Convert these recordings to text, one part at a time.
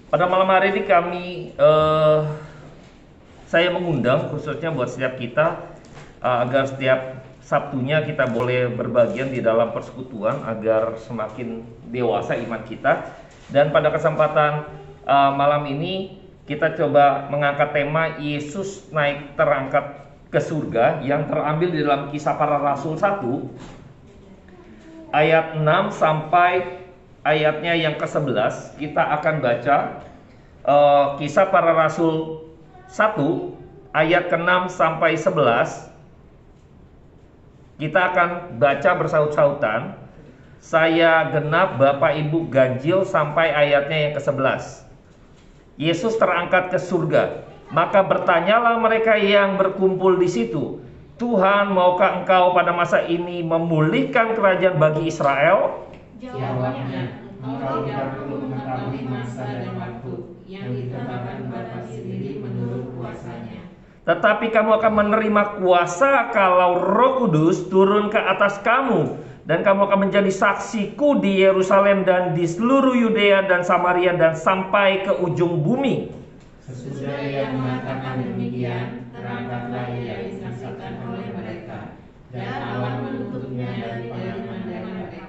Pada malam hari ini saya mengundang khususnya buat setiap kita agar setiap Sabtunya kita boleh berbagian di dalam persekutuan agar semakin dewasa iman kita. Dan pada kesempatan malam ini kita coba mengangkat tema Yesus naik terangkat ke surga yang terambil di dalam Kisah Para Rasul 1 ayat 6 sampai ayatnya yang ke-11. Kita akan baca Kisah Para Rasul 1 ayat ke-6 sampai 11. Kita akan baca bersaut-sautan. Saya genap, Bapak Ibu ganjil sampai ayatnya yang ke-11. Yesus terangkat ke surga. Maka bertanyalah mereka yang berkumpul di situ, Tuhan, maukah Engkau pada masa ini memulihkan kerajaan bagi Israel? Jawabnya, Engkau tidak perlu mengetahui masa dan waktu yang ditetapkan Bapa sendiri menurut kuasanya. Tetapi kamu akan menerima kuasa kalau Roh Kudus turun ke atas kamu, dan kamu akan menjadi saksiku di Yerusalem dan di seluruh Yudea dan Samaria dan sampai ke ujung bumi. Sesudah ia mengatakan demikian, terangkatlah ia disaksikan oleh mereka, dan awan menutupnya dari pandangan mereka.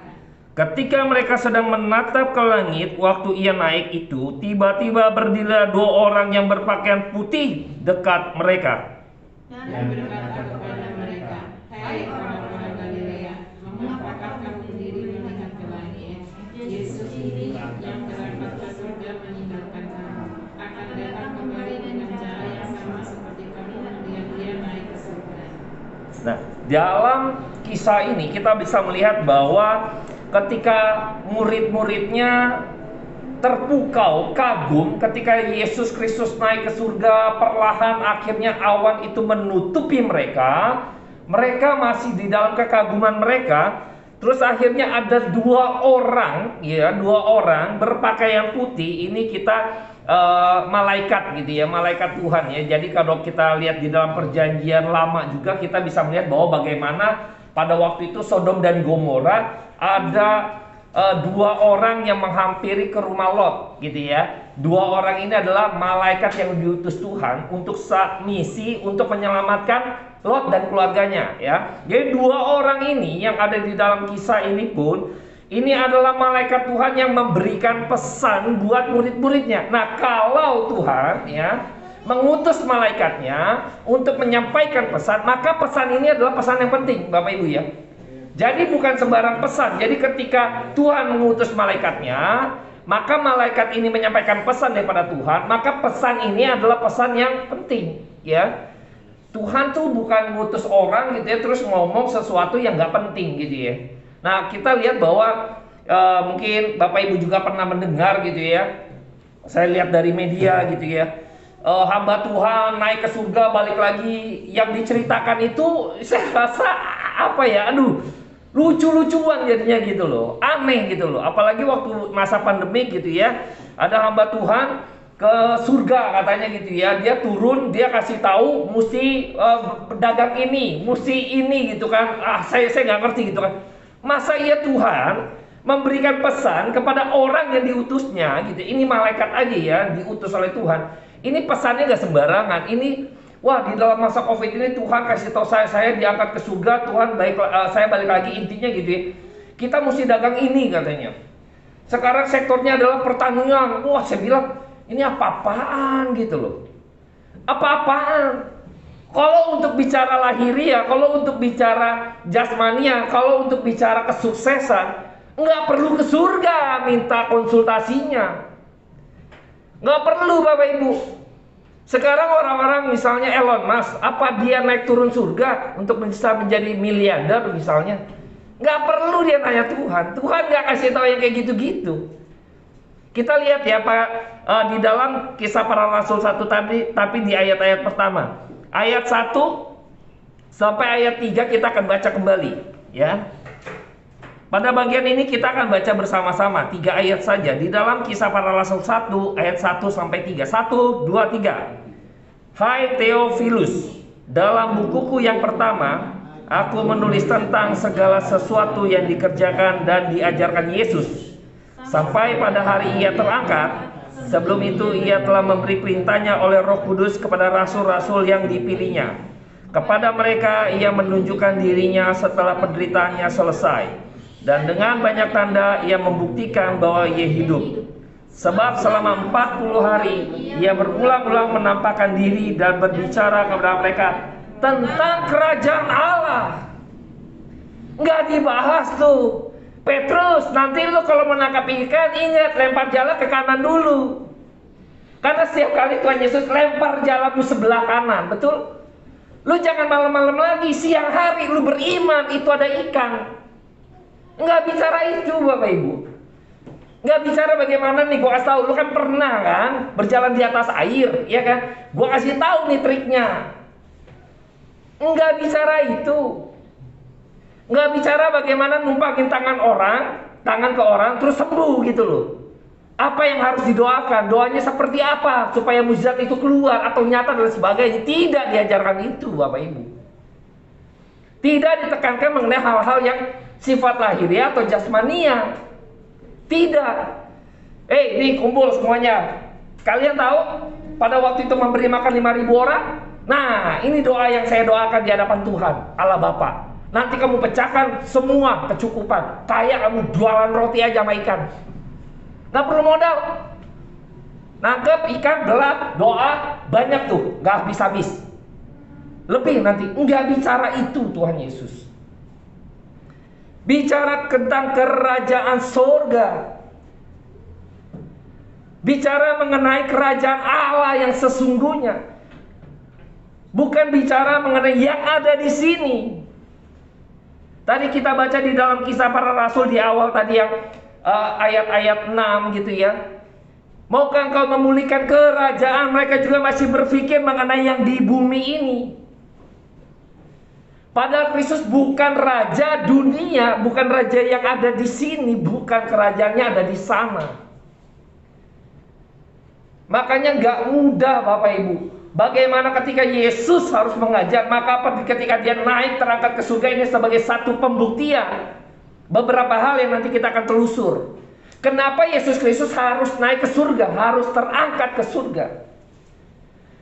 Ketika mereka sedang menatap ke langit, waktu ia naik itu, tiba-tiba berdirilah dua orang yang berpakaian putih dekat mereka. Dan berkata kepada mereka, hai orang-orang Galilea, mengapakah kamu sendiri melihat ke langit? Yesus ini yang terangkat ke surga meninggalkan kamu, akan datang kembali dengan cara yang sama seperti kamu melihat dia naik ke surga. Nah, dalam kisah ini kita bisa melihat bahwa ketika murid-muridnya terpukau, kagum ketika Yesus Kristus naik ke surga, perlahan akhirnya awan itu menutupi mereka. Mereka masih di dalam kekaguman mereka. Terus akhirnya ada dua orang berpakaian putih. Ini kita malaikat gitu ya, malaikat Tuhan ya. Jadi kalau kita lihat di dalam perjanjian lama juga kita bisa melihat bahwa bagaimana pada waktu itu Sodom dan Gomora ada dua orang yang menghampiri ke rumah Lot gitu ya. Dua orang ini adalah malaikat yang diutus Tuhan untuk misi untuk menyelamatkan Lot dan keluarganya ya. Jadi dua orang ini yang ada di dalam kisah ini pun ini adalah malaikat Tuhan yang memberikan pesan buat murid-muridnya. Nah, kalau Tuhan ya mengutus malaikatnya untuk menyampaikan pesan, maka pesan ini adalah pesan yang penting, Bapak Ibu ya. Jadi bukan sembarang pesan. Jadi ketika Tuhan mengutus malaikatnya, maka malaikat ini menyampaikan pesan daripada Tuhan, maka pesan ini adalah pesan yang penting ya. Tuhan tuh bukan ngutus orang gitu ya terus ngomong sesuatu yang gak penting gitu ya. Nah, kita lihat bahwa mungkin Bapak Ibu juga pernah mendengar gitu ya. Saya lihat dari media gitu ya. Hamba Tuhan naik ke surga balik lagi, yang diceritakan itu saya rasa apa ya, lucu-lucuan jadinya gitu loh, aneh gitu loh. Apalagi waktu masa pandemi gitu ya, ada hamba Tuhan ke surga katanya gitu ya, dia turun, dia kasih tahu mesti pedagang ini, mesti ini gitu kan. Saya nggak ngerti gitu kan. Masa iya Tuhan memberikan pesan kepada orang yang diutusnya gitu. Ini malaikat aja ya, diutus oleh Tuhan. Ini pesannya gak sembarangan. Ini, wah, di dalam masa COVID ini Tuhan kasih tahu saya diangkat ke surga, Tuhan saya balik lagi, intinya gitu ya. Kita mesti dagang ini katanya. Sekarang sektornya adalah pertanian. Wah, saya bilang ini apa-apaan gitu loh. Apa-apaan. Kalau untuk bicara lahiriah, kalau untuk bicara jasmania, kalau untuk bicara kesuksesan, nggak perlu ke surga minta konsultasinya. Nggak perlu Bapak Ibu. Sekarang orang-orang misalnya Elon Musk, apa dia naik turun surga untuk bisa menjadi miliarder misalnya? Nggak perlu dia nanya Tuhan. Tuhan nggak kasih tahu yang kayak gitu-gitu. Kita lihat ya Pak, di dalam Kisah Para Rasul 1 tadi, tapi di ayat-ayat pertama. Ayat 1 sampai ayat 3 kita akan baca kembali ya. Pada bagian ini kita akan baca bersama-sama 3 ayat saja di dalam Kisah Para Rasul 1 ayat 1 sampai 3. 1, 2, 3. Hai Theophilus, dalam bukuku yang pertama aku menulis tentang segala sesuatu yang dikerjakan dan diajarkan Yesus sampai pada hari ia terangkat, Sebelum itu ia telah memberi perintahnya oleh Roh Kudus kepada rasul-rasul yang dipilihnya. Kepada mereka ia menunjukkan dirinya setelah penderitaannya selesai. Dan dengan banyak tanda ia membuktikan bahwa ia hidup. Sebab selama 40 hari ia berulang-ulang menampakkan diri dan berbicara kepada mereka tentang kerajaan Allah. Nggak dibahas tuh. Petrus, nanti lu kalau menangkap ikan ingat lempar jala ke kanan dulu. Karena setiap kali Tuhan Yesus lempar jalamu sebelah kanan, betul? Lu jangan malam-malam lagi, siang hari lu beriman itu ada ikan. Nggak bicara itu Bapak Ibu. Nggak bicara bagaimana nih, gua kasih tahu, lu kan pernah kan berjalan di atas air, ya kan? Gua kasih tahu nih triknya. Nggak bicara itu. Nggak bicara bagaimana numpakin tangan ke orang terus sembuh gitu loh. Apa yang harus didoakan, doanya seperti apa supaya mujizat itu keluar atau nyata dan sebagainya. Tidak diajarkan itu Bapak Ibu. Tidak ditekankan mengenai hal-hal yang sifat lahiriah atau jasmania. Tidak. Ini kumpul semuanya. Kalian tahu pada waktu itu memberi makan 5.000 orang? Nah, ini doa yang saya doakan di hadapan Tuhan Allah Bapa. Nanti kamu pecahkan semua kecukupan. Kayak kamu jualan roti aja sama ikan. Nggak perlu modal. Nangkep ikan, gelap, doa, banyak tuh. Nggak habis-habis. Lebih nanti. Nggak bicara itu Tuhan Yesus. Bicara tentang kerajaan surga. Bicara mengenai kerajaan Allah yang sesungguhnya. Bukan bicara mengenai yang ada di sini. Tadi kita baca di dalam Kisah Para Rasul di awal tadi yang ayat-ayat 6 gitu ya. Maukah engkau memulihkan kerajaan? Mereka juga masih berpikir mengenai yang di bumi ini. Padahal Kristus bukan raja dunia, bukan raja yang ada di sini, bukan kerajaannya ada di sana. Makanya nggak mudah Bapak Ibu. Bagaimana ketika Yesus harus mengajar, maka ketika dia naik terangkat ke surga ini sebagai satu pembuktian beberapa hal yang nanti kita akan telusur. Kenapa Yesus Kristus harus naik ke surga, harus terangkat ke surga?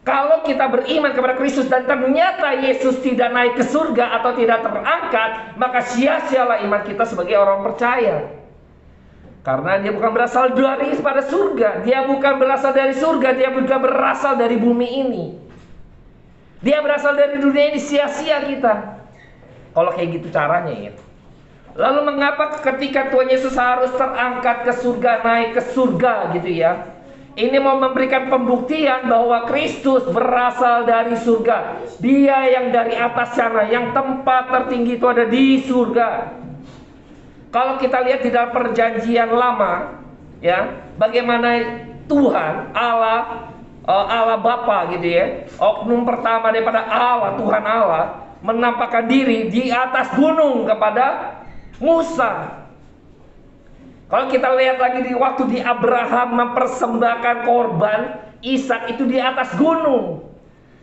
Kalau kita beriman kepada Kristus dan ternyata Yesus tidak naik ke surga atau tidak terangkat, maka sia-sialah iman kita sebagai orang percaya. Karena dia bukan berasal dari pada surga. Dia bukan berasal dari surga. Dia bukan berasal dari bumi ini. Dia berasal dari dunia ini. Sia-sia kita kalau kayak gitu caranya ya. Lalu mengapa ketika Tuhan Yesus harus terangkat ke surga, naik ke surga gitu ya? Ini mau memberikan pembuktian bahwa Kristus berasal dari surga. Dia yang dari atas sana, yang tempat tertinggi itu ada di surga. Kalau kita lihat di dalam perjanjian lama, ya, bagaimana Tuhan Allah Bapa gitu ya, oknum pertama daripada Allah, Tuhan Allah, menampakkan diri di atas gunung kepada Musa. Kalau kita lihat lagi di waktu di Abraham mempersembahkan korban Ishak itu di atas gunung.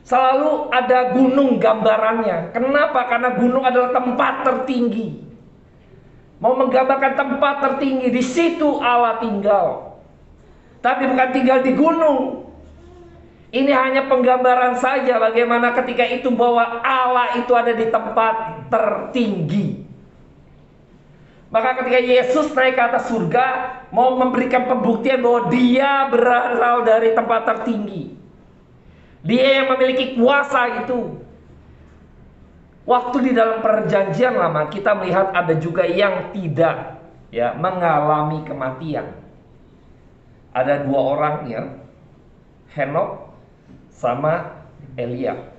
Selalu ada gunung gambarannya. Kenapa? Karena gunung adalah tempat tertinggi. Mau menggambarkan tempat tertinggi, di situ Allah tinggal. Tapi bukan tinggal di gunung. Ini hanya penggambaran saja bagaimana ketika itu bahwa Allah itu ada di tempat tertinggi. Maka ketika Yesus naik ke atas surga, mau memberikan pembuktian bahwa dia berasal dari tempat tertinggi. Dia yang memiliki kuasa itu. Waktu di dalam perjanjian lama kita melihat ada juga yang tidak ya mengalami kematian. Ada 2 orang ya, Henok sama Elia.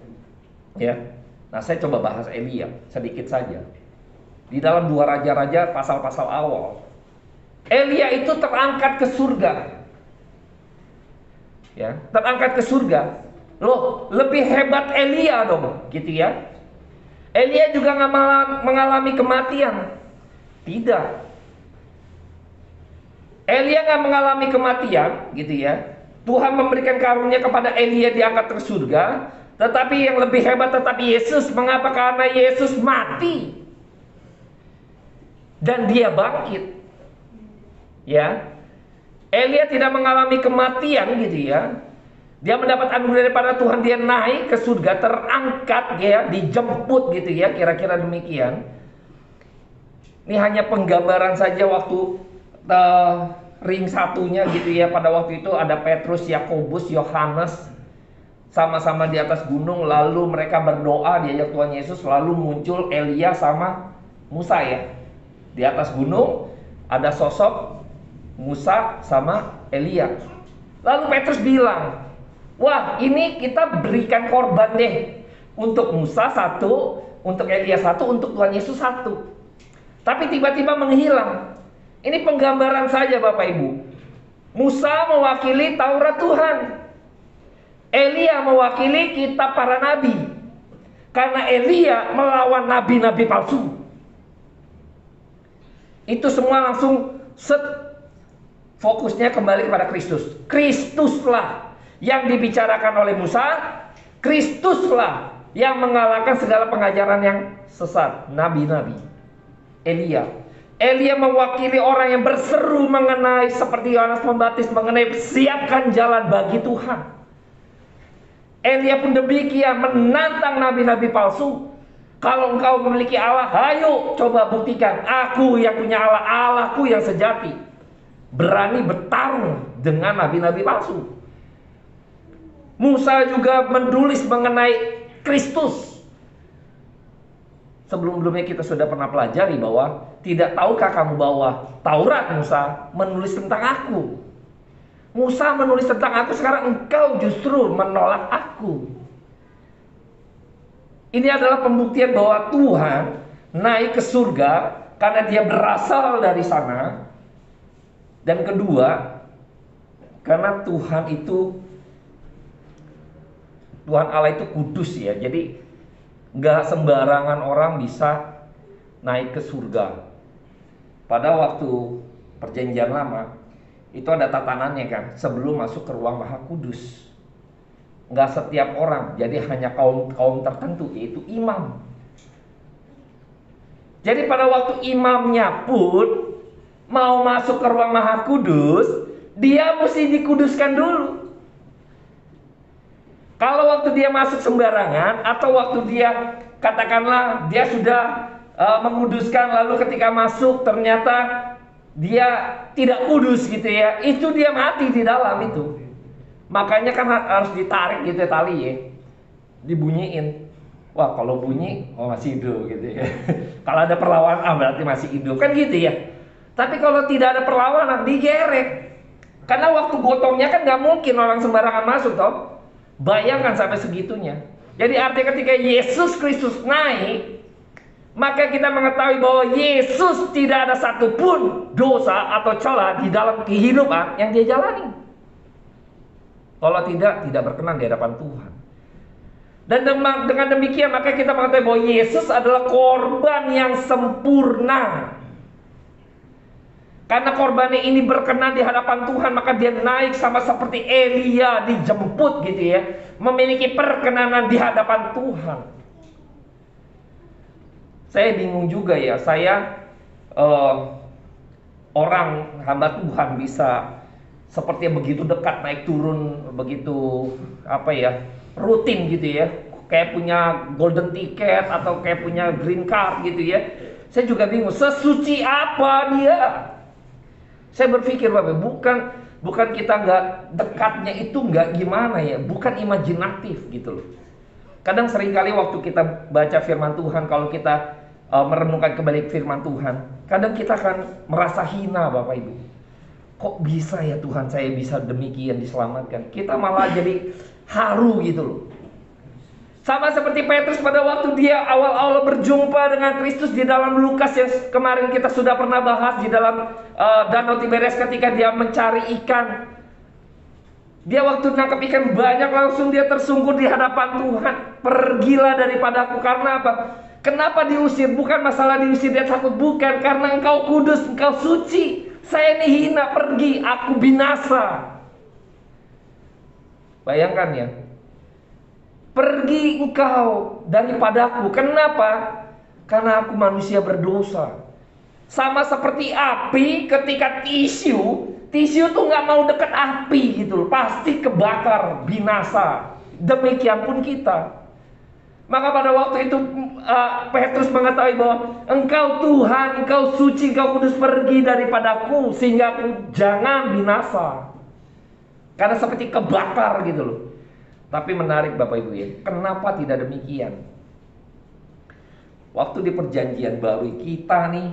Ya. Nah, saya coba bahas Elia sedikit saja. Di dalam 2 raja-raja pasal-pasal awal. Elia itu terangkat ke surga. Ya, terangkat ke surga. Loh, lebih hebat Elia dong, gitu ya. Elia juga nggak mengalami kematian. Tidak. Elia nggak mengalami kematian, gitu ya. Tuhan memberikan karunia kepada Elia diangkat ke surga. Tetapi yang lebih hebat tetapi Yesus. Mengapa? Karena Yesus mati dan dia bangkit. Ya. Elia tidak mengalami kematian gitu ya. Dia mendapat anugerah daripada Tuhan, dia naik ke surga, terangkat ya, dijemput gitu ya, kira-kira demikian. Ini hanya penggambaran saja waktu ring satunya gitu ya. Pada waktu itu ada Petrus, Yakobus, Yohanes sama-sama di atas gunung, lalu mereka berdoa diajak Tuhan Yesus, lalu muncul Elia sama Musa ya. Di atas gunung ada sosok Musa sama Elia. Lalu Petrus bilang, wah ini kita berikan korban deh. Untuk Musa satu, untuk Elia satu, untuk Tuhan Yesus satu. Tapi tiba-tiba menghilang. Ini penggambaran saja Bapak Ibu. Musa mewakili Taurat Tuhan, Elia mewakili kitab para nabi. Karena Elia melawan nabi-nabi palsu. Itu semua langsung fokusnya kembali kepada Kristus. Kristuslah yang dibicarakan oleh Musa, Kristuslah yang mengalahkan segala pengajaran yang sesat, nabi-nabi. Elia mewakili orang yang berseru mengenai, seperti Yohanes Pembaptis, mengenai siapkan jalan bagi Tuhan. Elia pun demikian, menantang nabi-nabi palsu. Kalau engkau memiliki Allah, ayo coba buktikan. Aku yang punya Allah, Allahku yang sejati. Berani bertarung dengan nabi-nabi palsu. Musa juga menulis mengenai Kristus. Sebelum-sebelumnya kita sudah pernah pelajari bahwa tidak tahukah kamu bahwa Taurat Musa menulis tentang aku. Musa menulis tentang aku, sekarang engkau justru menolak aku. Ini adalah pembuktian bahwa Tuhan naik ke surga karena dia berasal dari sana. Dan kedua, karena Tuhan Allah itu kudus ya. Jadi gak sembarangan orang bisa naik ke surga. Pada waktu perjanjian lama itu ada tatanannya kan, sebelum masuk ke ruang maha kudus. Gak setiap orang, jadi hanya kaum tertentu, yaitu imam. Jadi pada waktu imamnya pun mau masuk ke ruang maha kudus, dia mesti dikuduskan dulu. Kalau waktu dia masuk sembarangan, atau waktu dia katakanlah dia sudah menguduskan, lalu ketika masuk ternyata dia tidak kudus gitu ya, itu dia mati di dalam itu. Makanya kan harus ditarik gitu ya, tali ya, dibunyiin. Wah kalau bunyi, oh masih hidup gitu ya. Kalau ada perlawanan, berarti masih hidup kan gitu ya. Tapi kalau tidak ada perlawanan, digerek. Karena waktu gotongnya kan gak mungkin orang sembarangan masuk toh. Bayangkan sampai segitunya. Jadi artinya ketika Yesus Kristus naik, maka kita mengetahui bahwa Yesus tidak ada satupun dosa atau celah di dalam kehidupan yang dia jalani. Kalau tidak berkenan di hadapan Tuhan. Dan dengan demikian maka kita mengetahui bahwa Yesus adalah korban yang sempurna. Karena korbannya ini berkenan di hadapan Tuhan, maka dia naik sama seperti Elia dijemput gitu ya, memiliki perkenanan di hadapan Tuhan. Saya bingung juga ya, saya orang hamba Tuhan bisa seperti begitu dekat naik turun, begitu rutin gitu ya, kayak punya golden ticket atau kayak punya green card gitu ya. Saya juga bingung, sesuci apa dia? Saya berpikir Bapak, bukan kita nggak dekatnya itu nggak gimana ya, bukan imajinatif gitu loh. Kadang seringkali waktu kita baca firman Tuhan, kalau kita merenungkan kembali firman Tuhan, kadang kita akan merasa hina Bapak Ibu. Kok bisa ya Tuhan saya bisa demikian diselamatkan? Kita malah jadi haru gitu loh. Sama seperti Petrus pada waktu dia awal-awal berjumpa dengan Kristus di dalam Lukas yang kemarin kita sudah pernah bahas di dalam Danau Tiberias ketika dia mencari ikan. Dia waktu nangkap ikan banyak langsung dia tersungkur di hadapan Tuhan. Pergilah daripadaku, karena apa? Kenapa diusir? Bukan masalah diusir dia takut, bukan, karena engkau kudus, engkau suci. Saya ini hina, pergi, aku binasa. Bayangkan ya. Pergi engkau daripadaku. Kenapa? Karena aku manusia berdosa. Sama seperti api ketika tisu Tisu tuh nggak mau deket api gitu loh, pasti kebakar, binasa. Demikian pun kita. Maka pada waktu itu Petrus mengetahui bahwa Engkau Tuhan, Engkau suci, Engkau kudus, pergi daripadaku sehingga aku jangan binasa. Karena seperti kebakar gitu loh. Tapi menarik Bapak Ibu ya, kenapa tidak demikian? Waktu di perjanjian baru kita nih,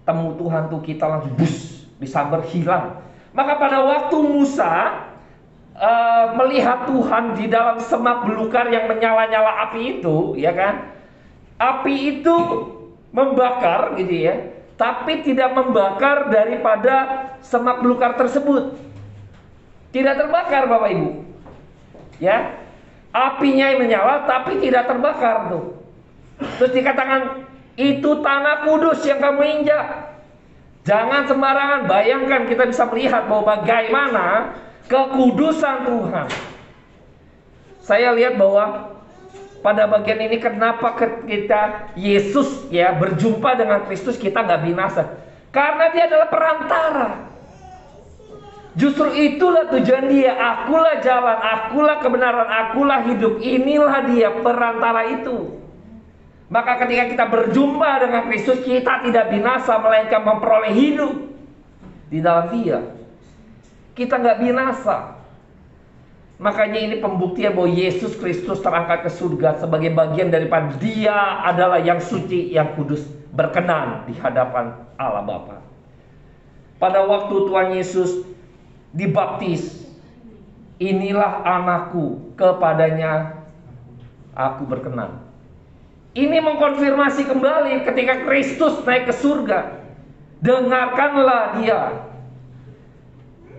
temu Tuhan tuh kita langsung bus, disambar hilang. Maka pada waktu Musa melihat Tuhan di dalam semak belukar yang menyala-nyala api itu, ya kan? Api itu membakar gitu ya, tapi tidak membakar daripada semak belukar tersebut. Tidak terbakar Bapak Ibu. Ya. Apinya yang menyala tapi tidak terbakar tuh. Terus dikatakan itu tanah kudus yang kamu injak. Jangan sembarangan. Bayangkan kita bisa melihat bahwa bagaimana kekudusan Tuhan. Saya lihat bahwa pada bagian ini kenapa kita Yesus ya berjumpa dengan Kristus kita nggak binasa, karena dia adalah perantara. Justru itulah tujuan dia. Akulah jalan, akulah kebenaran, akulah hidup. Inilah dia perantara itu. Maka ketika kita berjumpa dengan Kristus, kita tidak binasa melainkan memperoleh hidup di dalam dia. Kita nggak binasa. Makanya ini pembuktian bahwa Yesus Kristus terangkat ke surga sebagai bagian daripada dia adalah yang suci, yang kudus, berkenan di hadapan Allah Bapa. Pada waktu Tuhan Yesus dibaptis, inilah anakku, kepadanya aku berkenan. Ini mengkonfirmasi kembali ketika Kristus naik ke surga. Dengarkanlah dia.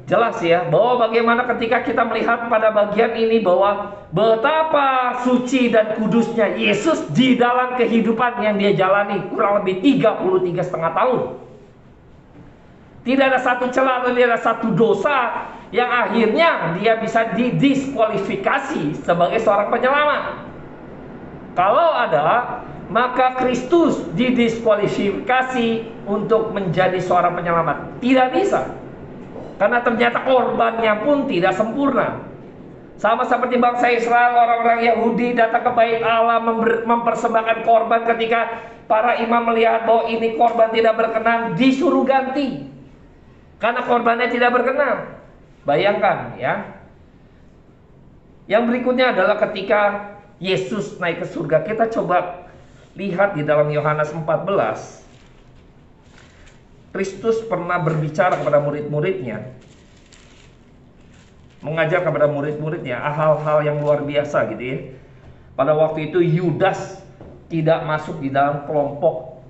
Jelas ya, bahwa bagaimana ketika kita melihat pada bagian ini bahwa betapa suci dan kudusnya Yesus di dalam kehidupan yang dia jalani kurang lebih 33,5 tahun. Tidak ada satu celah, tidak ada satu dosa yang akhirnya dia bisa didiskualifikasi sebagai seorang penyelamat. Kalau ada, maka Kristus didiskualifikasi untuk menjadi seorang penyelamat. Tidak bisa. Karena ternyata korbannya pun tidak sempurna. Sama seperti bangsa Israel, orang-orang Yahudi datang ke bait Allah mempersembahkan korban, ketika para imam melihat bahwa ini korban tidak berkenan, disuruh ganti. Karena korbannya tidak berkenan. Bayangkan ya. Yang berikutnya adalah ketika Yesus naik ke surga. Kita coba lihat di dalam Yohanes 14. Kristus pernah berbicara kepada murid-muridnya, mengajar kepada murid-muridnya hal-hal yang luar biasa gitu ya. Pada waktu itu Yudas tidak masuk di dalam kelompok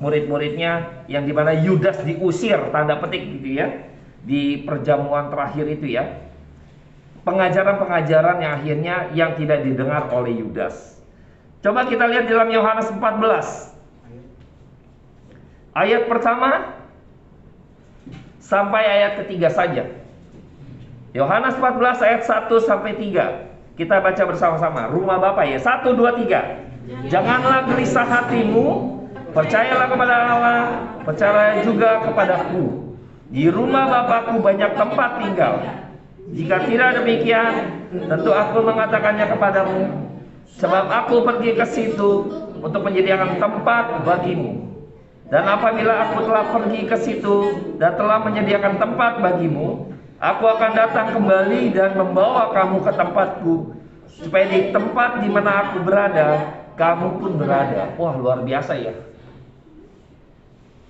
murid-muridnya, yang dimana Yudas diusir tanda petik gitu ya di perjamuan terakhir itu ya. Pengajaran-pengajaran yang akhirnya yang tidak didengar oleh Yudas. Coba kita lihat di dalam Yohanes 14 ayat pertama sampai ayat ketiga saja. Yohanes 14 ayat 1 sampai 3. Kita baca bersama-sama. Rumah Bapa ya. 1, 2, 3. Janganlah gelisah hatimu, percayalah kepada Allah, percayalah juga kepadaku. Di rumah Bapakku banyak tempat tinggal. Jika tidak demikian, tentu aku mengatakannya kepadamu. Sebab aku pergi ke situ untuk menyediakan tempat bagimu. Dan apabila aku telah pergi ke situ dan telah menyediakan tempat bagimu, aku akan datang kembali dan membawa kamu ke tempatku, supaya di tempat di mana aku berada, kamu pun berada. Wah, luar biasa ya.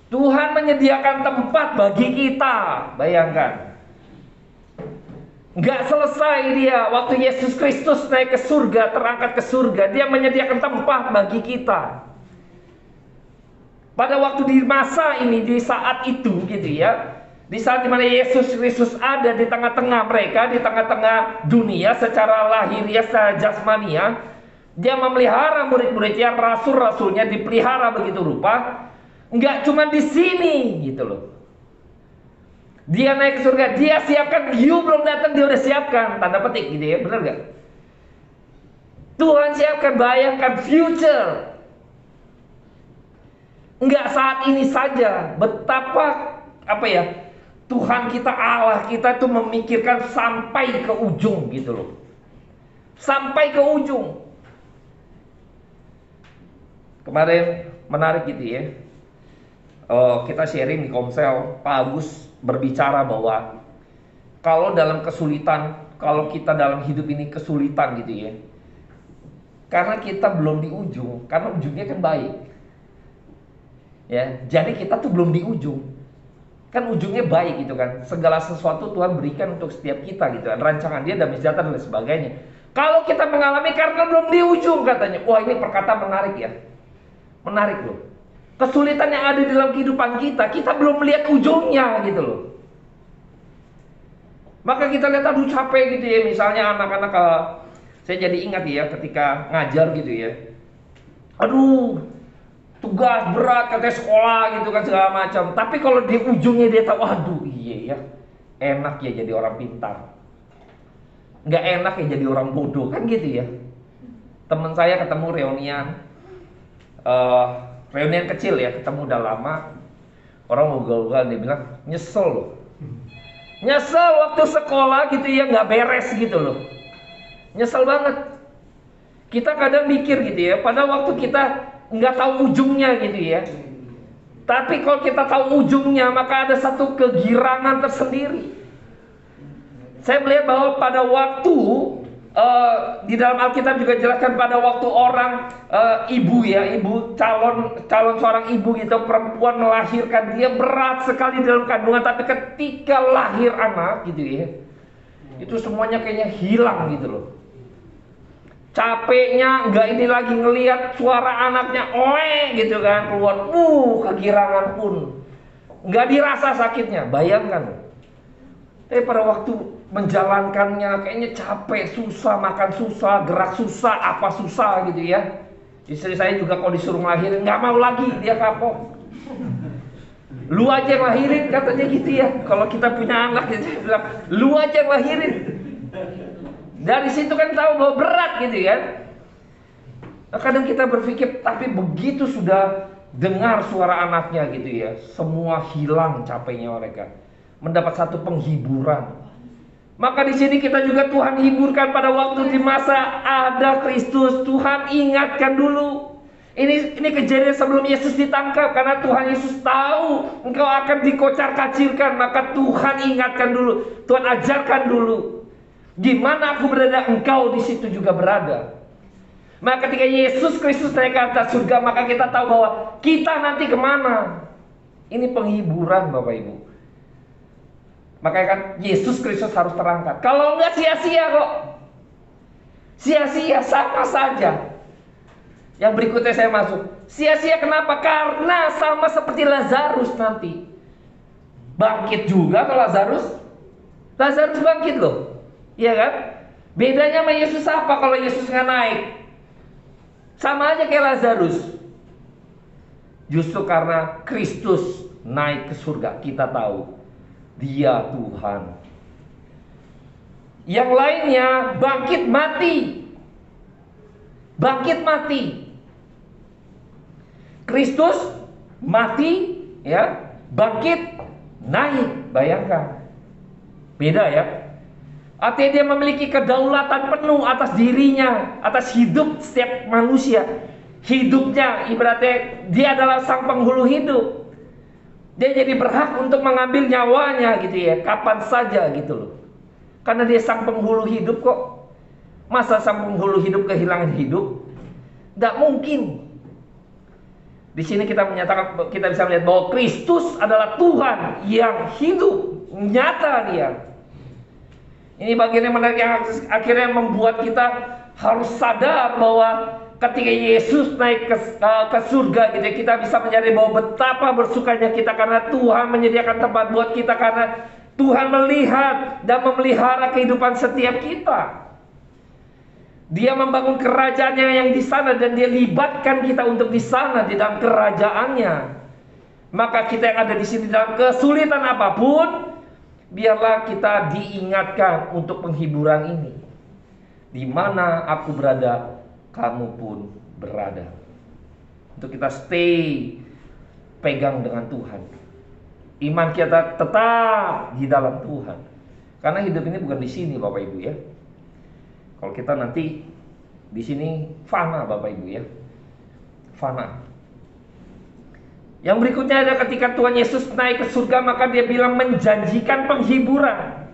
Tuhan menyediakan tempat bagi kita. Bayangkan. Nggak selesai dia waktu Yesus Kristus naik ke surga, terangkat ke surga, dia menyediakan tempat bagi kita. Pada waktu di masa ini, di saat itu gitu ya, di saat dimana Yesus Kristus ada di tengah-tengah mereka, di tengah-tengah dunia secara lahiriah, secara jasmania, dia memelihara murid-muridnya, rasul-rasulnya dipelihara begitu rupa. Nggak cuma di sini gitu loh. Dia naik ke surga, dia siapkan, you belum datang dia udah siapkan, tanda petik gitu ya, benar gak? Tuhan siapkan, bayangkan future. Enggak saat ini saja, betapa apa ya, Tuhan kita, Allah kita itu memikirkan sampai ke ujung gitu loh. Sampai ke ujung. Kemarin menarik gitu ya. Kita sharing di Komsel, Pak Agus berbicara bahwa kalau dalam kesulitan, kalau kita dalam hidup ini kesulitan gitu ya, karena kita belum di ujung, karena ujungnya kan baik ya, jadi kita tuh belum di ujung, kan ujungnya baik gitu kan, segala sesuatu Tuhan berikan untuk setiap kita gitu kan, rancangan Dia damai sejahtera dan sebagainya. Kalau kita mengalami karena belum di ujung katanya, wah ini perkataan menarik ya, menarik loh. Kesulitan yang ada di dalam kehidupan kita, kita belum melihat ujungnya gitu loh. Maka kita lihat aduh capek gitu ya, misalnya anak-anak, saya jadi ingat ya ketika ngajar gitu ya, aduh tugas berat katanya sekolah gitu kan segala macam. Tapi kalau di ujungnya dia tahu, aduh iya ya, enak ya jadi orang pintar, nggak enak ya jadi orang bodoh kan gitu ya. Teman saya ketemu reunian kecil ya, ketemu udah lama, orang ugal-ugal, dia bilang nyesel loh. Nyesel waktu sekolah gitu ya, nggak beres gitu loh. Nyesel banget. Kita kadang mikir gitu ya, pada waktu kita nggak tahu ujungnya gitu ya. Tapi kalau kita tahu ujungnya, maka ada satu kegirangan tersendiri. Saya melihat bahwa pada waktu di dalam Alkitab juga jelaskan pada waktu orang ibu calon seorang ibu gitu, perempuan melahirkan, dia berat sekali dalam kandungan, tapi ketika lahir anak gitu ya, itu semuanya kayaknya hilang gitu loh. Capeknya nggak ini lagi ngelihat suara anaknya oe gitu kan keluar, kegirangan pun nggak dirasa sakitnya, bayangkan. Tapi pada waktu menjalankannya kayaknya capek, susah, makan susah, gerak susah, apa susah gitu ya. Istri saya juga kalau disuruh ngelahirin nggak mau lagi, dia kapok. Lu aja yang lahirin katanya gitu ya. Kalau kita punya anak gitu, saya bilang lu aja yang lahirin. Dari situ kan tahu bahwa berat gitu ya. Kadang kita berpikir, tapi begitu sudah dengar suara anaknya gitu ya, semua hilang capeknya mereka, mendapat satu penghiburan. Maka di sini kita juga Tuhan hiburkan pada waktu di masa ada Kristus. Tuhan ingatkan dulu. Ini kejadian sebelum Yesus ditangkap, karena Tuhan Yesus tahu engkau akan dikocar-kacirkan, maka Tuhan ingatkan dulu, Tuhan ajarkan dulu. Di mana aku berada, engkau di situ juga berada. Maka ketika Yesus Kristus naik ke atas surga, maka kita tahu bahwa kita nanti kemana. Ini penghiburan Bapak Ibu. Makanya kan Yesus Kristus harus terangkat. Kalau enggak sia-sia kok. Sia-sia, sama saja. Yang berikutnya saya masuk. Sia-sia kenapa? Karena sama seperti Lazarus nanti. Bangkit juga kalau Lazarus. Lazarus bangkit loh. Iya kan? Bedanya sama Yesus apa kalau Yesus nggak naik? Sama aja kayak Lazarus. Justru karena Kristus naik ke surga, kita tahu Dia Tuhan. Yang lainnya bangkit mati. Bangkit mati. Kristus mati ya, bangkit naik. Bayangkan. Beda ya. Artinya dia memiliki kedaulatan penuh atas dirinya, atas hidup setiap manusia. Hidupnya ibaratnya dia adalah sang penghulu hidup. Dia jadi berhak untuk mengambil nyawanya gitu ya, kapan saja gitu loh. Karena dia sang penghulu hidup kok. Masa sang penghulu hidup kehilangan hidup? Tidak mungkin. Di sini kita bisa melihat bahwa Kristus adalah Tuhan yang hidup, nyata Dia. Ini bagian yang menarik yang akhirnya membuat kita harus sadar bahwa ketika Yesus naik ke surga gitu, kita bisa menyadari bahwa betapa bersukanya kita karena Tuhan menyediakan tempat buat kita, karena Tuhan melihat dan memelihara kehidupan setiap kita. Dia membangun kerajaannya yang di sana dan Dia libatkan kita untuk di sana di dalam kerajaannya. Maka kita yang ada di sini dalam kesulitan apapun, biarlah kita diingatkan untuk penghiburan ini. Di mana aku berada, kamu pun berada. Untuk kita stay pegang dengan Tuhan. Iman kita tetap di dalam Tuhan. Karena hidup ini bukan di sini Bapak Ibu ya. Kalau kita nanti di sini fana Bapak Ibu ya. Fana. Yang berikutnya ada ketika Tuhan Yesus naik ke surga, maka dia bilang menjanjikan penghiburan.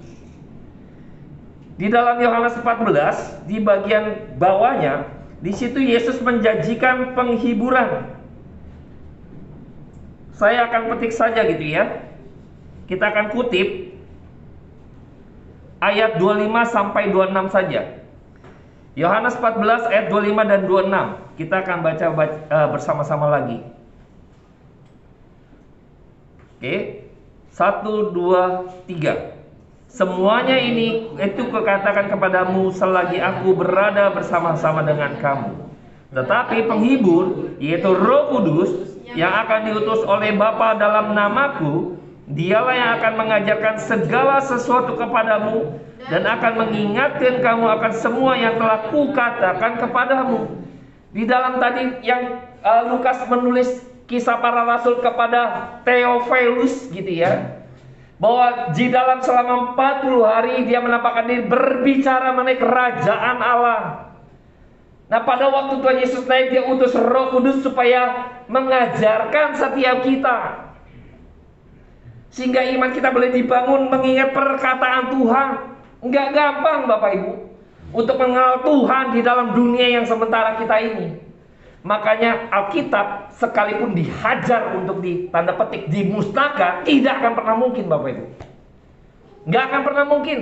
Di dalam Yohanes 14 di bagian bawahnya, di situ Yesus menjanjikan penghiburan. Saya akan petik saja gitu ya. Kita akan kutip ayat 25 sampai 26 saja. Yohanes 14 ayat 25 dan 26. Kita akan baca bersama-sama lagi. Oke. 1, 2, 3. Semuanya ini itu kukatakan kepadamu selagi aku berada bersama-sama dengan kamu. Tetapi penghibur, yaitu Roh Kudus yang akan diutus oleh Bapa dalam namaku, dialah yang akan mengajarkan segala sesuatu kepadamu dan akan mengingatkan kamu akan semua yang telah kukatakan kepadamu. Di dalam tadi yang Lukas menulis kisah para rasul kepada Theophilus gitu ya, bahwa di dalam selama 40 hari dia menampakkan diri berbicara mengenai kerajaan Allah. Nah pada waktu Tuhan Yesus naik, dia utus Roh Kudus supaya mengajarkan setiap kita, sehingga iman kita boleh dibangun mengingat perkataan Tuhan. Enggak gampang Bapak Ibu untuk mengenal Tuhan di dalam dunia yang sementara kita ini. Makanya Alkitab sekalipun dihajar untuk tanda petik dimusnahkan, tidak akan pernah mungkin Bapak Ibu. Nggak akan pernah mungkin.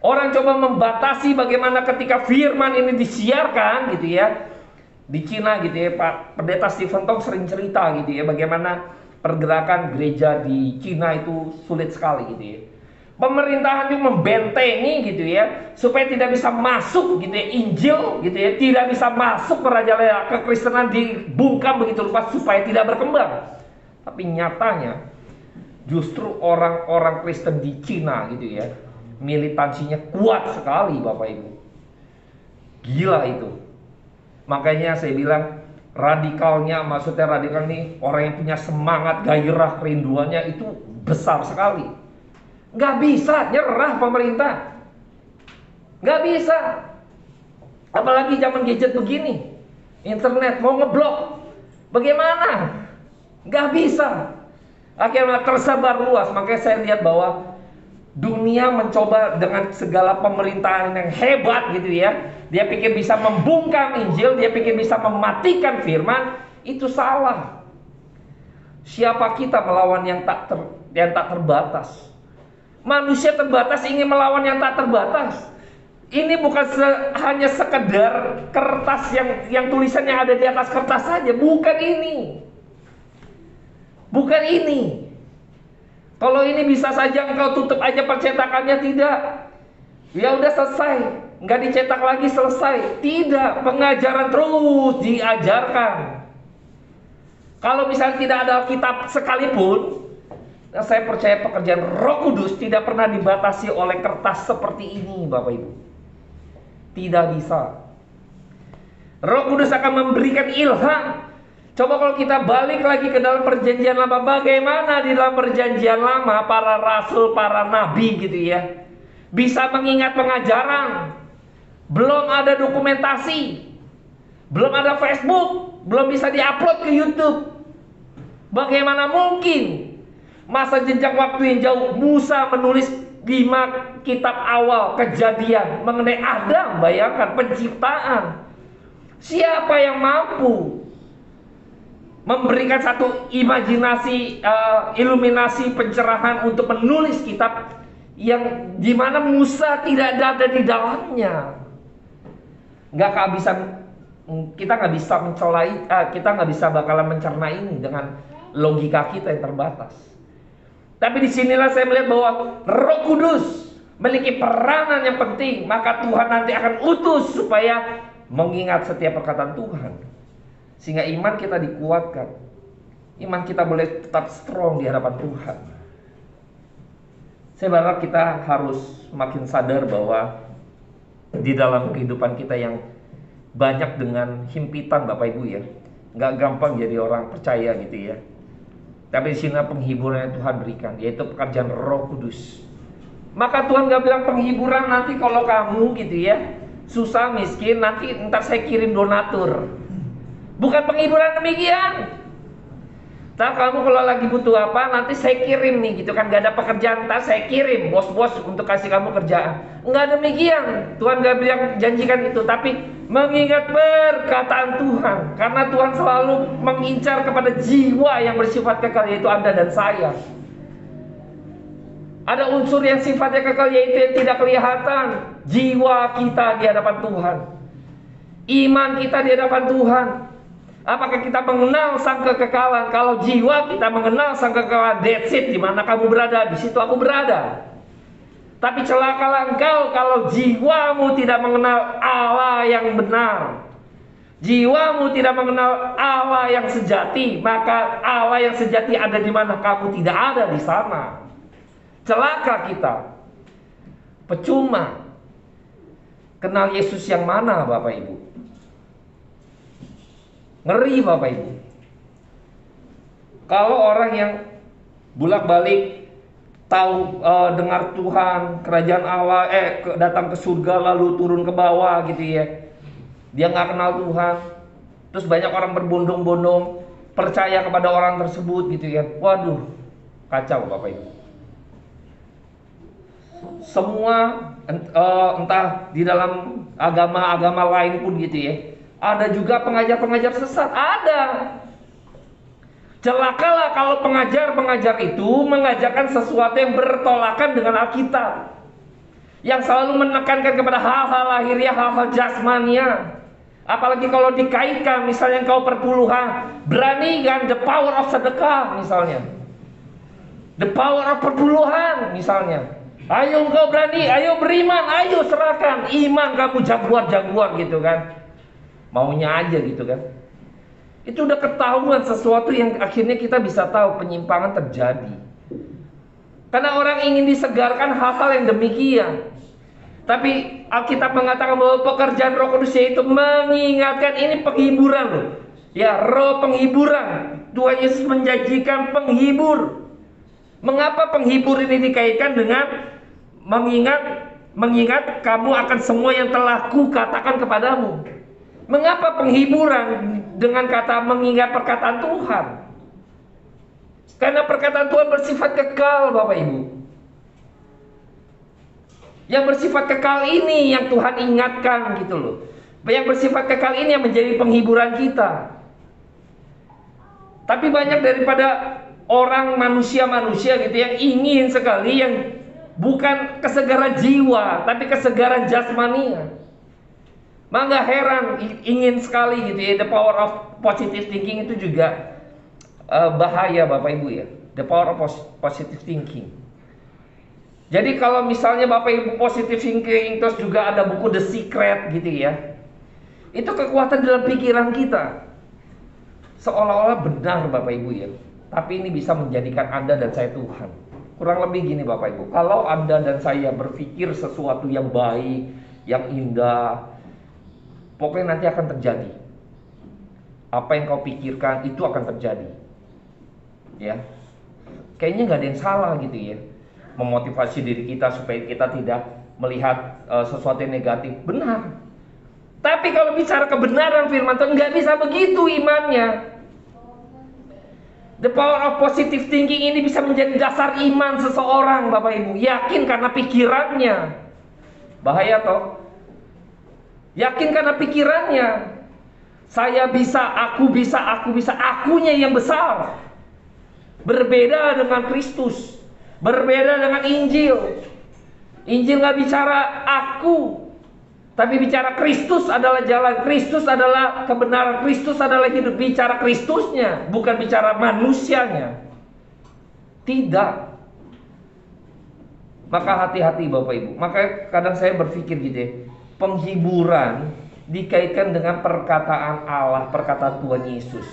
Orang coba membatasi bagaimana ketika firman ini disiarkan gitu ya. Di Cina gitu ya, Pak Pendeta Stephen Tong sering cerita gitu ya, bagaimana pergerakan gereja di Cina itu sulit sekali gitu ya. Pemerintahan juga membentengi gitu ya, supaya tidak bisa masuk gitu ya Injil gitu ya, tidak bisa masuk merajalela, kekristenan dibungkam begitu luas supaya tidak berkembang. Tapi nyatanya justru orang-orang Kristen di Cina gitu ya, militansinya kuat sekali Bapak Ibu. Gila itu. Makanya saya bilang radikalnya, maksudnya radikal ini orang yang punya semangat, gairah, kerinduannya itu besar sekali. Nggak bisa nyerah pemerintah, nggak bisa. Apalagi zaman gadget begini, internet mau ngeblok, bagaimana? Nggak bisa. Akhirnya tersebar luas. Makanya saya lihat bahwa dunia mencoba dengan segala pemerintahan yang hebat gitu ya. Dia pikir bisa membungkam Injil, dia pikir bisa mematikan firman. Itu salah. Siapa kita melawan yang tak terbatas? Manusia terbatas ingin melawan yang tak terbatas. Ini bukan hanya sekedar kertas yang tulisannya ada di atas kertas saja. Bukan ini. Bukan ini. Kalau ini bisa saja engkau tutup aja percetakannya, tidak. Ya udah selesai, nggak dicetak lagi, selesai. Tidak, pengajaran terus diajarkan. Kalau misalnya tidak ada Alkitab sekalipun, saya percaya pekerjaan Roh Kudus tidak pernah dibatasi oleh kertas seperti ini Bapak Ibu. Tidak bisa. Roh Kudus akan memberikan ilham. Coba kalau kita balik lagi ke dalam perjanjian lama, bagaimana di dalam perjanjian lama para rasul, para nabi gitu ya, bisa mengingat pengajaran. Belum ada dokumentasi, belum ada Facebook, belum bisa diupload ke YouTube. Bagaimana mungkin masa jejak waktu yang jauh Musa menulis 5 kitab awal Kejadian mengenai Adam? Bayangkan penciptaan. Siapa yang mampu memberikan satu imajinasi, iluminasi, pencerahan untuk menulis kitab yang dimana Musa tidak ada di dalamnya? Nggak kehabisan, kita nggak bisa mencelai, kita nggak bisa bakalan mencerna ini dengan logika kita yang terbatas. Tapi disinilah saya melihat bahwa Roh Kudus memiliki peranan yang penting. Maka Tuhan nanti akan utus supaya mengingat setiap perkataan Tuhan, sehingga iman kita dikuatkan. Iman kita boleh tetap strong di hadapan Tuhan. Saya berharap kita harus makin sadar bahwa di dalam kehidupan kita yang banyak dengan himpitan Bapak Ibu ya, nggak gampang jadi orang percaya gitu ya. Tapi di sini penghiburan yang Tuhan berikan, yaitu pekerjaan Roh Kudus. Maka Tuhan gak bilang penghiburan nanti kalau kamu gitu ya susah miskin, nanti ntar saya kirim donatur. Bukan penghiburan demikian. Ntar kamu kalau lagi butuh apa, nanti saya kirim nih gitu kan, gak ada pekerjaan, ntar saya kirim bos-bos untuk kasih kamu kerjaan. Enggak demikian. Tuhan gak bilang janjikan itu, tapi mengingat perkataan Tuhan. Karena Tuhan selalu mengincar kepada jiwa yang bersifat kekal, yaitu Anda dan saya. Ada unsur yang sifatnya kekal, yaitu yang tidak kelihatan. Jiwa kita di hadapan Tuhan, iman kita di hadapan Tuhan. Apakah kita mengenal sang kekekalan? Kalau jiwa kita mengenal sang kekekalan, that's it. Di mana kamu berada, di situ aku berada. Tapi celakalah engkau kalau jiwamu tidak mengenal Allah yang benar. Jiwamu tidak mengenal Allah yang sejati. Maka Allah yang sejati ada di mana? Kamu tidak ada di sana. Celaka kita. Percuma. Kenal Yesus yang mana, Bapak Ibu? Ngeri, Bapak Ibu. Kalau orang yang bolak-balik tahu dengar Tuhan, kerajaan Allah, datang ke surga lalu turun ke bawah gitu ya, dia nggak kenal Tuhan, terus banyak orang berbondong-bondong percaya kepada orang tersebut gitu ya, waduh, kacau Bapak Ibu. Semua entah di dalam agama-agama lain pun gitu ya, ada juga pengajar-pengajar sesat, ada. Celakalah kalau pengajar-pengajar itu mengajarkan sesuatu yang bertolakan dengan Alkitab, yang selalu menekankan kepada hal-hal lahiriah, hal-hal jasmania. Apalagi kalau dikaitkan, misalnya engkau perpuluhan, berani kan the power of sedekah misalnya, the power of perpuluhan misalnya. Ayo engkau berani, ayo beriman, ayo serahkan iman kamu, jaguar-jaguar gitu kan. Maunya aja gitu kan. Itu udah ketahuan sesuatu yang akhirnya kita bisa tahu penyimpangan terjadi. Karena orang ingin disegarkan hal-hal yang demikian. Tapi Alkitab mengatakan bahwa pekerjaan Roh Kudus itu mengingatkan, ini penghiburan loh. Ya, roh penghiburan. Tuhan Yesus menjanjikan penghibur. Mengapa penghibur ini dikaitkan dengan mengingat kamu akan semua yang telah kukatakan kepadamu? Mengapa penghiburan dengan kata mengingat perkataan Tuhan? Karena perkataan Tuhan bersifat kekal, Bapak Ibu. Yang bersifat kekal ini yang Tuhan ingatkan gitu loh. Yang bersifat kekal ini yang menjadi penghiburan kita. Tapi banyak daripada orang manusia-manusia gitu yang ingin sekali, yang bukan kesegaran jiwa tapi kesegaran jasmania. Maka heran, ingin sekali gitu ya. The power of positive thinking itu juga bahaya Bapak Ibu ya. The power of positive thinking. Jadi kalau misalnya Bapak Ibu positive thinking, terus juga ada buku The Secret gitu ya, itu kekuatan dalam pikiran kita, seolah-olah benar Bapak Ibu ya. Tapi ini bisa menjadikan Anda dan saya Tuhan. Kurang lebih gini Bapak Ibu, kalau Anda dan saya berpikir sesuatu yang baik, yang indah, pokoknya nanti akan terjadi. Apa yang kau pikirkan itu akan terjadi. Ya, kayaknya nggak ada yang salah gitu ya. Memotivasi diri kita supaya kita tidak melihat sesuatu yang negatif. Benar. Tapi kalau bicara kebenaran firman Tuhan, nggak bisa begitu imannya. The power of positive thinking ini bisa menjadi dasar iman seseorang Bapak Ibu. Yakin karena pikirannya. Bahaya toh. Yakin karena pikirannya. Saya bisa, aku bisa, aku bisa. Akunya yang besar. Berbeda dengan Kristus. Berbeda dengan Injil. Injil gak bicara aku, tapi bicara Kristus adalah jalan, Kristus adalah kebenaran, Kristus adalah hidup. Bicara Kristusnya, bukan bicara manusianya. Tidak. Maka hati-hati Bapak Ibu. Maka kadang saya berpikir gitu ya, penghiburan dikaitkan dengan perkataan Allah, perkataan Tuhan Yesus.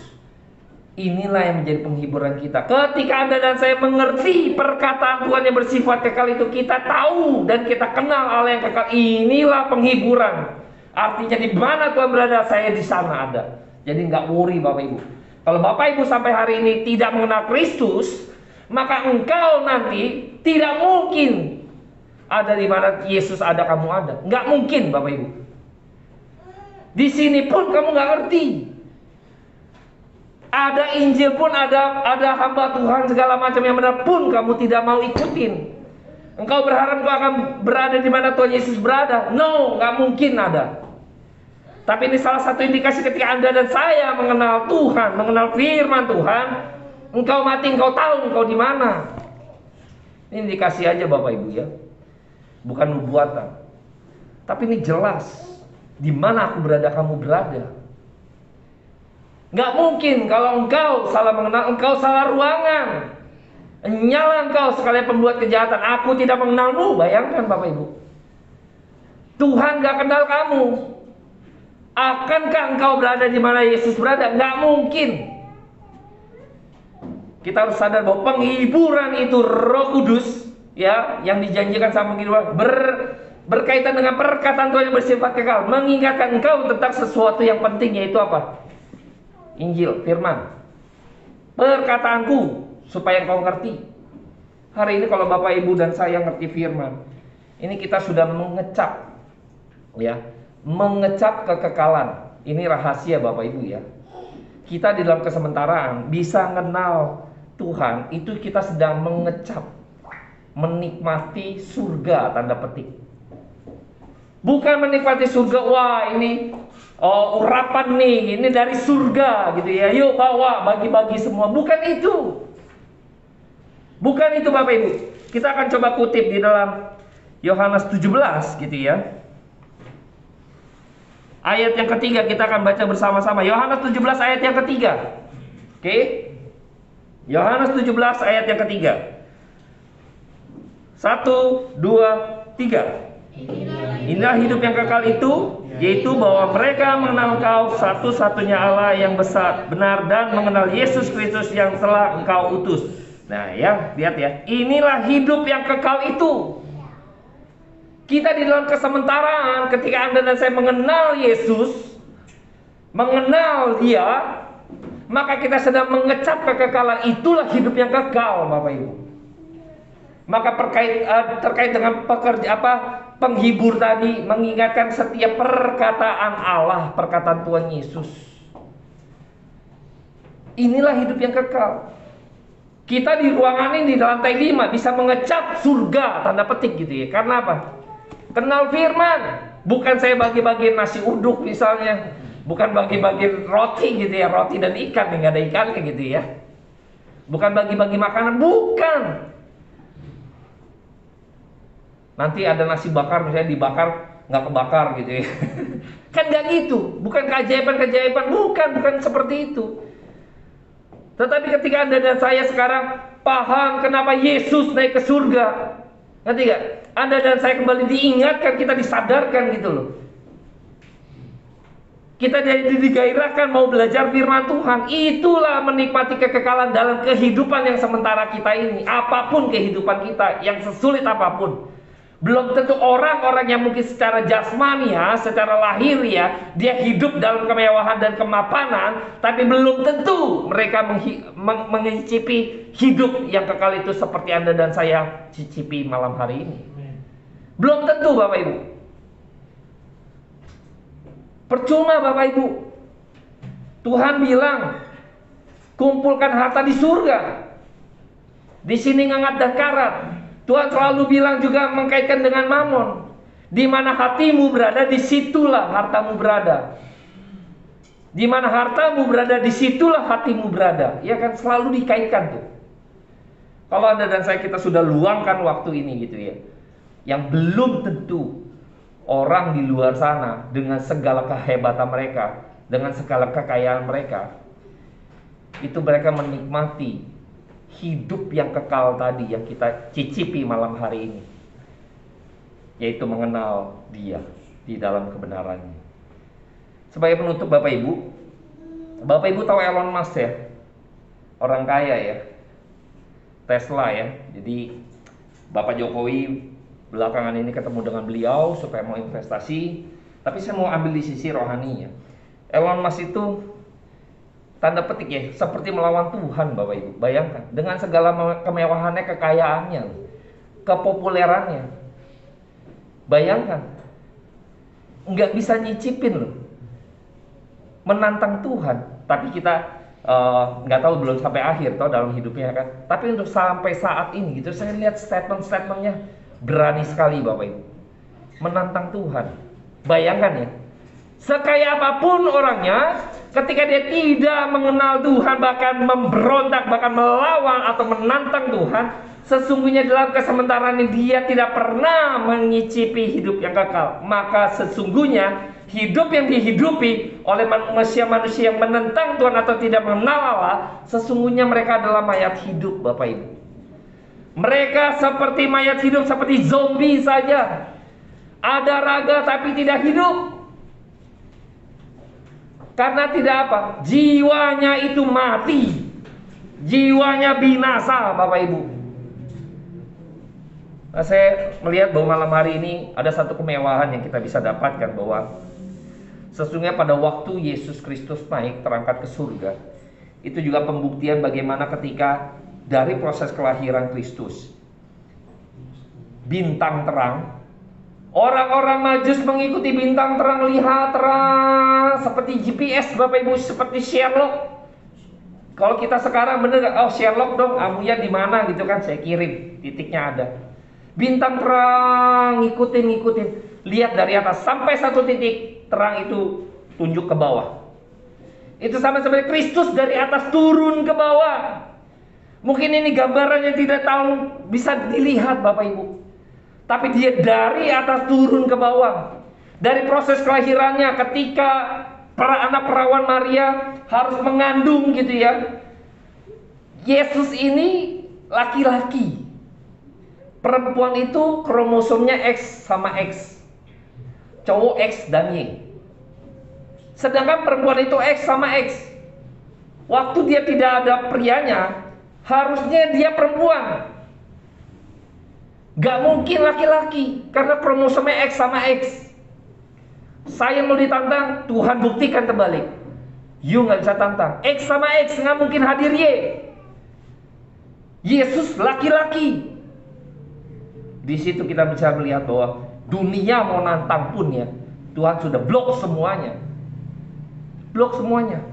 Inilah yang menjadi penghiburan kita. Ketika Anda dan saya mengerti perkataan Tuhan yang bersifat kekal itu, kita tahu dan kita kenal Allah yang kekal. Inilah penghiburan. Artinya di mana Tuhan berada, saya di sana ada. Jadi nggak worry Bapak Ibu. Kalau Bapak Ibu sampai hari ini tidak mengenal Kristus, maka engkau nanti tidak mungkin ada di mana Yesus ada, kamu ada. Nggak mungkin, Bapak Ibu. Di sini pun kamu nggak ngerti. Ada Injil pun, ada hamba Tuhan segala macam yang benar pun kamu tidak mau ikutin. Engkau berharap engkau akan berada di mana Tuhan Yesus berada. No, nggak mungkin ada. Tapi ini salah satu indikasi ketika Anda dan saya mengenal Tuhan, mengenal firman Tuhan. Engkau mati, engkau tahu engkau di mana. Ini indikasi aja Bapak Ibu ya. Bukan nubuatan. Tapi ini jelas. Di mana aku berada, kamu berada. Nggak mungkin kalau engkau salah mengenal, engkau salah ruangan. Nyala engkau sekalian pembuat kejahatan. Aku tidak mengenalmu. Bayangkan Bapak Ibu. Tuhan nggak kenal kamu. Akankah engkau berada di mana Yesus berada? Nggak mungkin. Kita harus sadar bahwa penghiburan itu Roh Kudus, ya, yang dijanjikan sama kita berkaitan dengan perkataan Tuhan yang bersifat kekal, mengingatkan engkau tentang sesuatu yang penting, yaitu apa? Injil, firman, perkataanku, supaya engkau ngerti. Hari ini kalau Bapak Ibu dan saya ngerti firman, ini kita sudah mengecap, ya, mengecap kekekalan. Ini rahasia Bapak Ibu ya. Kita di dalam kesementaraan bisa kenal Tuhan, itu kita sedang mengecap, menikmati surga tanda petik. Bukan menikmati surga, wah ini urapan nih, ini dari surga gitu ya. Yuk bawa, bagi-bagi semua. Bukan itu. Bukan itu Bapak Ibu. Kita akan coba kutip di dalam Yohanes 17 gitu ya. Ayat yang ketiga kita akan baca bersama-sama. Yohanes 17 ayat yang ketiga. Oke. Yohanes 17 ayat yang ketiga. 1, 2, 3. Inilah hidup yang kekal itu, yaitu bahwa mereka mengenal Engkau satu-satunya Allah yang besar, benar, dan mengenal Yesus Kristus yang telah Engkau utus. Nah ya, lihat ya. Inilah hidup yang kekal itu. Kita di dalam kesementaraan, ketika Anda dan saya mengenal Yesus, mengenal Dia, maka kita sedang mengecap kekekalan. Itulah hidup yang kekal, Bapak Ibu. Maka terkait dengan penghibur tadi, mengingatkan setiap perkataan Allah, perkataan Tuhan Yesus. Inilah hidup yang kekal. Kita di ruangan ini, di lantai 5, bisa mengecap surga, tanda petik gitu ya. Karena apa? Kenal firman. Bukan saya bagi-bagi nasi uduk misalnya, bukan bagi-bagi roti gitu ya, roti dan ikan, nggak ada ikannya gitu ya. Bukan bagi-bagi makanan, bukan. Nanti ada nasi bakar misalnya dibakar, nggak kebakar gitu ya. Kan nggak gitu. Bukan keajaiban-keajaiban, bukan seperti itu. Tetapi ketika Anda dan saya sekarang paham kenapa Yesus naik ke surga, ngerti gak? Anda dan saya kembali diingatkan, kita disadarkan gitu loh. Kita jadi digairahkan mau belajar firman Tuhan. Itulah menikmati kekekalan dalam kehidupan yang sementara kita ini. Apapun kehidupan kita, yang sesulit apapun. Belum tentu orang-orang yang mungkin secara jasmani ya, secara lahir ya, dia hidup dalam kemewahan dan kemapanan, tapi belum tentu mereka mengicipi hidup yang kekal itu seperti Anda dan saya cicipi malam hari ini. Belum tentu Bapak Ibu. Percuma Bapak Ibu. Tuhan bilang, kumpulkan harta di surga. Di sini ngangat dan karat. Tuhan selalu bilang juga mengkaitkan dengan mamon. Di mana hatimu berada, disitulah hartamu berada. Di mana hartamu berada, disitulah hatimu berada. Ya kan, selalu dikaitkan tuh. Kalau Anda dan saya kita sudah luangkan waktu ini gitu ya, yang belum tentu orang di luar sana dengan segala kehebatan mereka, dengan segala kekayaan mereka, itu mereka menikmati hidup yang kekal tadi yang kita cicipi malam hari ini, yaitu mengenal Dia di dalam kebenarannya. Sebagai penutup Bapak Ibu tahu Elon Musk ya, orang kaya ya, Tesla ya. Jadi Bapak Jokowi belakangan ini ketemu dengan beliau supaya mau investasi. Tapi saya mau ambil di sisi rohaninya. Elon Musk itu tanda petik ya, seperti melawan Tuhan Bapak Ibu. Bayangkan, dengan segala kemewahannya, kekayaannya, kepopulerannya. Bayangkan, nggak bisa nyicipin loh, menantang Tuhan. Tapi kita nggak tahu, belum sampai akhir toh dalam hidupnya kan. Tapi untuk sampai saat ini gitu, saya lihat statement-statementnya berani sekali Bapak Ibu, menantang Tuhan. Bayangkan ya, sekaya apapun orangnya, ketika dia tidak mengenal Tuhan, bahkan memberontak, bahkan melawan atau menantang Tuhan, sesungguhnya dalam kesementaraan dia tidak pernah menyicipi hidup yang kekal. Maka sesungguhnya hidup yang dihidupi oleh manusia-manusia yang menentang Tuhan atau tidak mengenal Allah, sesungguhnya mereka adalah mayat hidup Bapak Ibu. Mereka seperti mayat hidup, seperti zombie saja. Ada raga tapi tidak hidup. Karena tidak apa? Jiwanya itu mati. Jiwanya binasa Bapak Ibu. Nah, saya melihat bahwa malam hari ini ada satu kemewahan yang kita bisa dapatkan, bahwa sesungguhnya pada waktu Yesus Kristus naik terangkat ke surga, itu juga pembuktian bagaimana ketika dari proses kelahiran Kristus, bintang terang, orang-orang Majus mengikuti bintang terang, lihat terang seperti GPS Bapak Ibu, seperti Sherlock. Kalau kita sekarang bener gak? Oh Sherlock dong, amunya di mana gitu kan, saya kirim, titiknya ada. Bintang terang, ngikutin. Lihat dari atas sampai satu titik, terang itu tunjuk ke bawah. Itu sama seperti Kristus dari atas turun ke bawah. Mungkin ini gambarannya tidak tahu bisa dilihat Bapak Ibu, tapi dia dari atas turun ke bawah. Dari proses kelahirannya, ketika para anak perawan Maria harus mengandung gitu ya, Yesus ini laki-laki. Perempuan itu kromosomnya X sama X, cowok X dan Y. Sedangkan perempuan itu X sama X. Waktu dia tidak ada prianya, harusnya dia perempuan. Gak mungkin laki-laki, karena kromosomnya X sama X. Saya mau ditantang, Tuhan buktikan terbalik. You gak bisa tantang, X sama X gak mungkin hadir Y. Yesus laki-laki. Di situ kita bisa melihat bahwa dunia mau nantang pun ya, Tuhan sudah blok semuanya. Blok semuanya.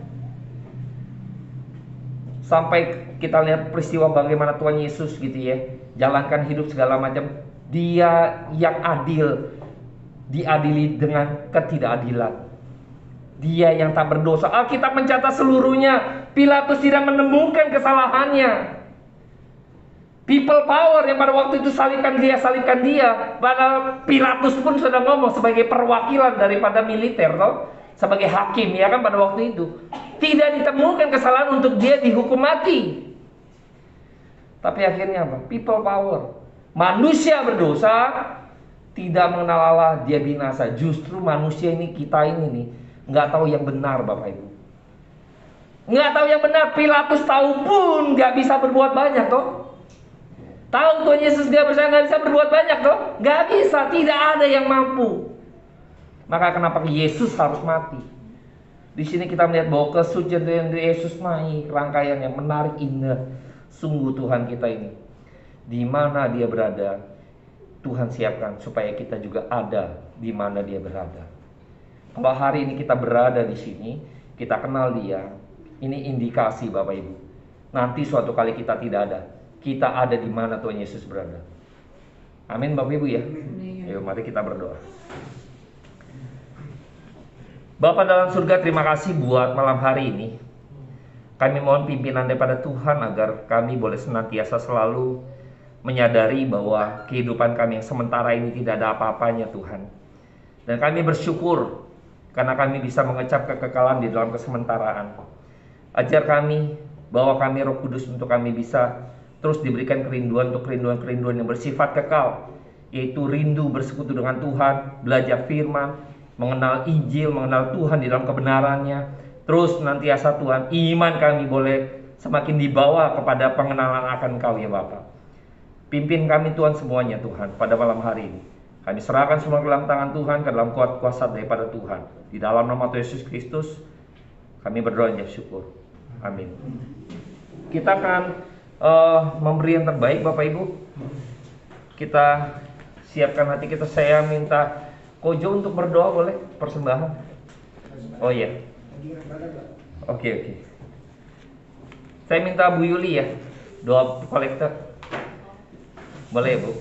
Sampai kita lihat peristiwa bagaimana Tuhan Yesus gitu ya, jalankan hidup segala macam. Dia yang adil, diadili dengan ketidakadilan. Dia yang tak berdosa. Alkitab mencatat seluruhnya. Pilatus tidak menemukan kesalahannya. People power yang pada waktu itu salibkan dia. Padahal Pilatus pun sudah ngomong sebagai perwakilan daripada militer, toh, sebagai hakim ya kan pada waktu itu. Tidak ditemukan kesalahan untuk dia dihukum mati. Tapi akhirnya apa? People power. Manusia berdosa, tidak mengenal Allah, dia binasa. Justru manusia ini, kita ini nih, nggak tahu yang benar Bapak Ibu. Nggak tahu yang benar. Pilatus tahu pun nggak bisa berbuat banyak toh. Tahu Tuhan Yesus dia bersama nggak bisa berbuat banyak toh. Nggak bisa, tidak ada yang mampu. Maka kenapa Yesus harus mati? Di sini kita melihat bahwa kesucian dari Yesus naik, rangkaian yang menarik, indah. Sungguh Tuhan kita ini, di mana dia berada, Tuhan siapkan supaya kita juga ada di mana dia berada. Kalau hari ini kita berada di sini, kita kenal dia, ini indikasi Bapak Ibu. Nanti suatu kali kita tidak ada, kita ada di mana Tuhan Yesus berada. Amin Bapak Ibu ya. Ayo mari kita berdoa. Bapa dalam surga, terima kasih buat malam hari ini. Kami mohon pimpinan daripada Tuhan agar kami boleh senantiasa selalu menyadari bahwa kehidupan kami yang sementara ini tidak ada apa-apanya Tuhan. Dan kami bersyukur karena kami bisa mengecap kekekalan di dalam kesementaraan. Ajar kami, bawa kami Roh Kudus untuk kami bisa terus diberikan kerinduan untuk kerinduan-kerinduan yang bersifat kekal, yaitu rindu bersekutu dengan Tuhan, belajar firman, mengenal Injil, mengenal Tuhan di dalam kebenarannya. Terus nantiasa Tuhan, iman kami boleh semakin dibawa kepada pengenalan akan Engkau ya Bapa. Pimpin kami Tuhan semuanya Tuhan pada malam hari ini. Kami serahkan semua ke dalam tangan Tuhan, ke dalam kuat kuasa daripada Tuhan. Di dalam nama Tuhan Yesus Kristus, kami berdoa dan syukur. Amin. Kita akan memberi yang terbaik Bapak Ibu. Kita siapkan hati kita. Saya minta Kojo untuk berdoa, boleh? Persembahan. Oh iya. Oke. Saya minta Bu Yuli ya, doa kolektor. Boleh Bu?